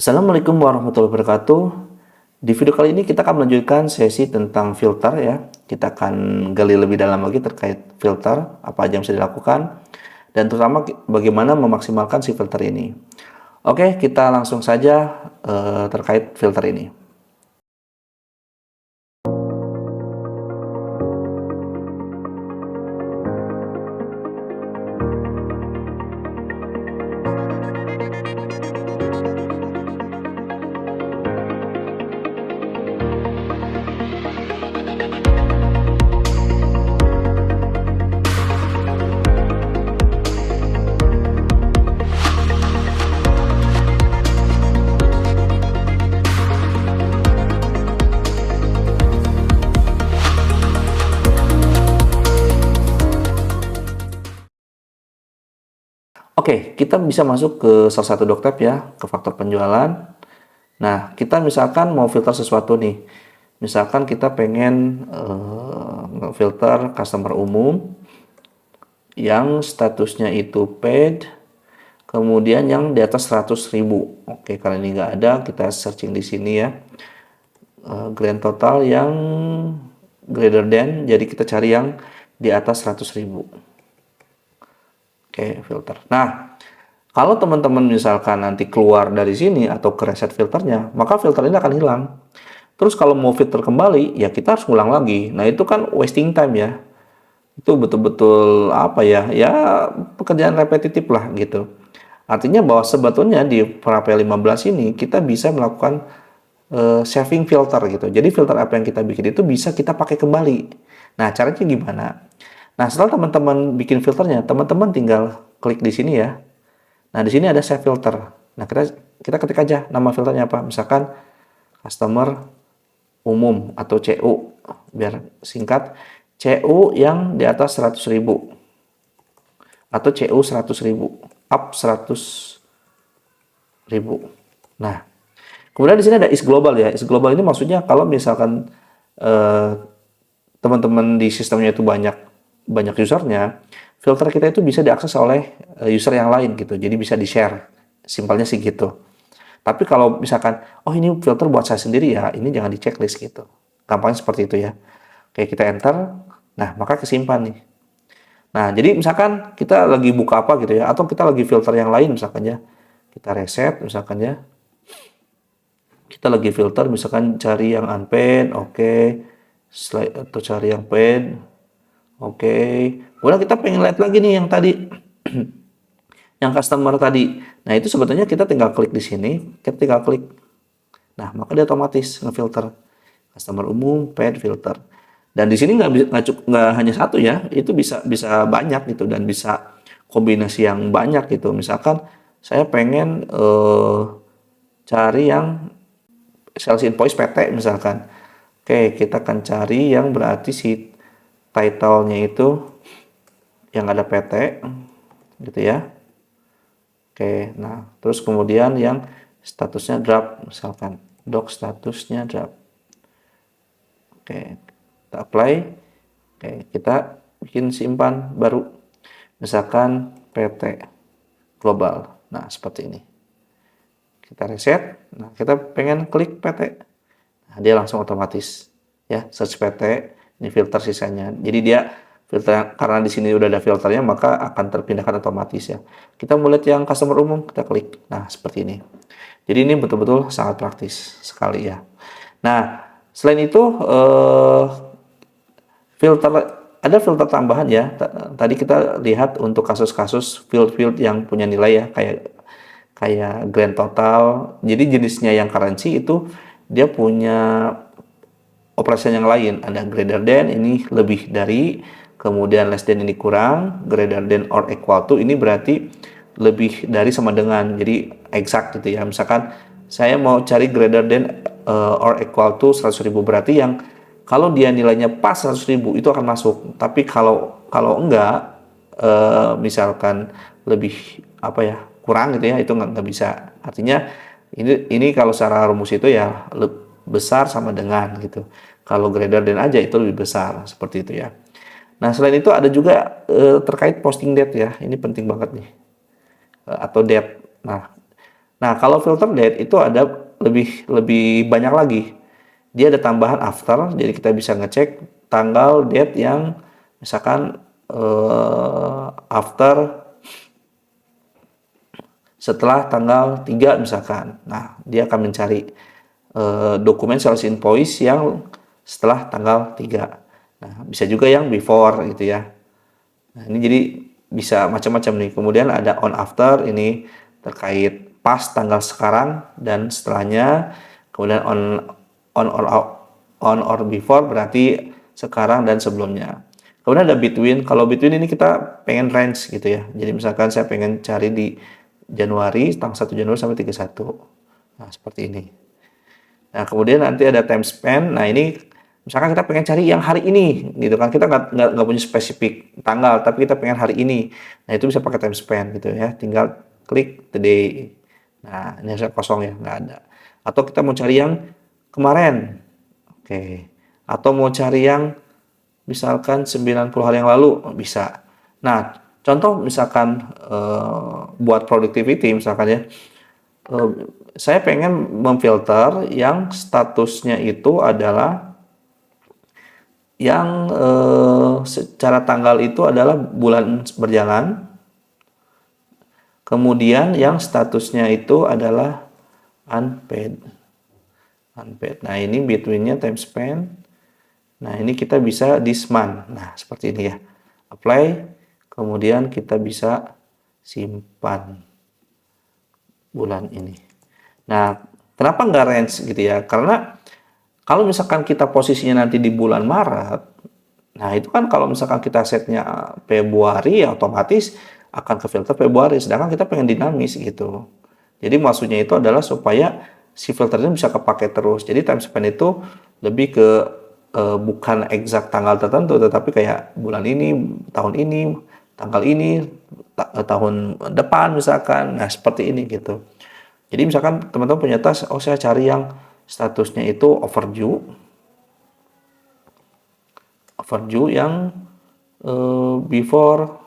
Assalamualaikum warahmatullahi wabarakatuh. Di video kali ini kita akan melanjutkan sesi tentang filter ya. Kita akan gali lebih dalam lagi terkait filter, apa aja yang bisa dilakukan, dan terutama bagaimana memaksimalkan si filter ini. Oke, kita langsung saja terkait filter ini. Oke, kita bisa masuk ke salah satu Doctab ya, ke faktor penjualan. Nah, kita misalkan mau filter sesuatu nih. Misalkan kita pengen filter customer umum yang statusnya itu paid, kemudian yang di atas 100.000. Oke, karena ini nggak ada, kita searching di sini ya. Grand total yang greater than, jadi kita cari yang di atas 100.000. Oke, filter. Nah, kalau teman-teman misalkan nanti keluar dari sini atau ke reset filternya, maka filter ini akan hilang. Terus kalau mau filter kembali, ya kita harus ulang lagi. Nah, itu kan wasting time ya. Itu betul-betul apa ya? Ya pekerjaan repetitif lah gitu. Artinya bahwa sebetulnya di Prapel 15 ini kita bisa melakukan saving filter gitu. Jadi filter apa yang kita bikin itu bisa kita pakai kembali. Nah, caranya gimana? Nah, setelah teman-teman bikin filternya, teman-teman tinggal klik di sini ya. Nah, di sini ada save filter. Nah, kita ketik aja nama filternya apa. Misalkan customer umum atau CU. Biar singkat, CU yang di atas 100.000. Atau CU 100.000. Up 100.000. Nah, kemudian di sini ada is global ya. Is global ini maksudnya kalau misalkan teman-teman di sistemnya itu banyak usernya, filter kita itu bisa diakses oleh user yang lain gitu. Jadi bisa di-share. Simpelnya sih gitu. Tapi kalau misalkan, oh ini filter buat saya sendiri ya, ini jangan di checklist gitu. Gampangnya seperti itu ya. Oke, kita enter. Nah, maka kesimpan nih. Nah, jadi misalkan kita lagi buka apa gitu ya, atau kita lagi filter yang lain misalkan ya. Kita reset misalkan ya. Kita lagi filter misalkan cari yang unpaid, oke. Atau cari yang paid. Oke, kemudian kita pengen lihat lagi nih yang tadi, yang customer tadi. Nah, itu sebetulnya kita tinggal klik di sini, kita tinggal klik. Nah, maka dia otomatis ngefilter customer umum, paid, filter. Dan di sini nggak hanya satu ya, itu bisa banyak gitu dan bisa kombinasi yang banyak gitu. Misalkan saya pengen cari yang sales invoice PT misalkan. Oke, kita akan cari yang berarti si title-nya itu yang ada PT gitu ya. Oke, nah terus kemudian yang statusnya draft misalkan doc statusnya draft. Oke, kita apply. Oke, kita bikin simpan baru misalkan PT global. Nah, seperti ini. Kita reset. Nah, kita pengen klik PT. Nah, dia langsung otomatis ya search PT. Ini filter sisanya. Jadi dia filter karena di sini udah ada filternya maka akan terpindahkan otomatis ya. Kita mau lihat yang customer umum, kita klik. Nah, seperti ini. Jadi ini betul-betul sangat praktis sekali ya. Nah, selain itu ada filter tambahan ya. Tadi kita lihat untuk kasus-kasus field yang punya nilai ya kayak grand total. Jadi jenisnya yang currency itu dia punya operasi yang lain. Ada greater than, ini lebih dari, kemudian less than ini kurang, greater than or equal to ini berarti lebih dari sama dengan, jadi exact gitu ya. Misalkan saya mau cari greater than or equal to 100.000 berarti yang kalau dia nilainya pas 100.000 itu akan masuk. Tapi kalau enggak misalkan lebih apa ya kurang gitu ya, itu nggak bisa. Artinya ini kalau secara rumus itu ya besar sama dengan gitu. Kalau greater than aja itu lebih besar seperti itu ya. Nah, selain itu ada juga terkait posting date ya. Ini penting banget nih. Atau date. Nah, Nah, kalau filter date itu ada lebih lebih banyak lagi. Dia ada tambahan after, jadi kita bisa ngecek tanggal date yang misalkan after setelah tanggal 3 misalkan. Nah, dia akan mencari dokumen sales invoice yang setelah tanggal 3. Nah, bisa juga yang before gitu ya. Nah, ini jadi bisa macam-macam nih. Kemudian ada on after, ini terkait pas tanggal sekarang dan setelahnya. Kemudian on or before berarti sekarang dan sebelumnya. Kemudian ada between. Kalau between ini kita pengen range gitu ya. Jadi misalkan saya pengen cari di Januari, tanggal 1 Januari sampai 31. Nah, seperti ini. Nah, kemudian nanti ada time span. Nah, ini misalkan kita pengen cari yang hari ini, gitu kan. Kita nggak punya spesifik tanggal, tapi kita pengen hari ini. Nah, itu bisa pakai time span gitu ya. Tinggal klik today. Nah, ini harusnya kosong ya, nggak ada. Atau kita mau cari yang kemarin. Oke. Atau mau cari yang misalkan 90 hari yang lalu, bisa. Nah, contoh misalkan buat productivity misalkan ya. Saya pengen memfilter yang statusnya itu adalah yang secara tanggal itu adalah bulan berjalan, kemudian yang statusnya itu adalah unpaid. Nah, ini between-nya time span. Nah, ini kita bisa this month. Nah, seperti ini ya. Apply, kemudian kita bisa simpan bulan ini. Nah, kenapa nggak range gitu ya? Karena kalau misalkan kita posisinya nanti di bulan Maret, nah itu kan kalau misalkan kita setnya Februari, ya otomatis akan ke filter Februari. Sedangkan kita pengen dinamis gitu. Jadi maksudnya itu adalah supaya si filternya bisa kepake terus. Jadi time span itu lebih ke bukan exact tanggal tertentu, tetapi kayak bulan ini, tanggal ini, tahun depan misalkan. Nah, seperti ini gitu. Jadi misalkan teman-teman punya tas, oh saya cari yang statusnya itu overdue yang before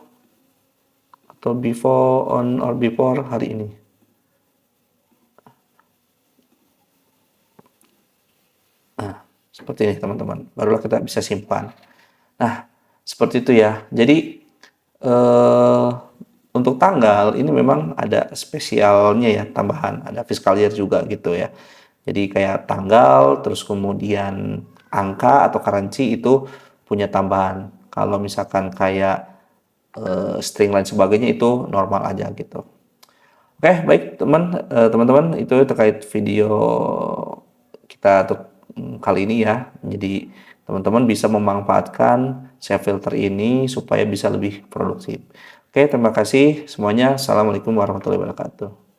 atau before on or before hari ini. Nah, seperti ini teman-teman. Barulah kita bisa simpan. Nah, seperti itu ya. Jadi untuk tanggal ini memang ada spesialnya ya, tambahan, ada fiscal year juga gitu ya. Jadi kayak tanggal, terus kemudian angka atau currency itu punya tambahan. Kalau misalkan kayak string lain sebagainya itu normal aja gitu. Oke, baik teman-teman itu terkait video kita untuk kali ini ya. Jadi teman-teman bisa memanfaatkan save filter ini supaya bisa lebih produktif. Oke, terima kasih semuanya. Assalamualaikum warahmatullahi wabarakatuh.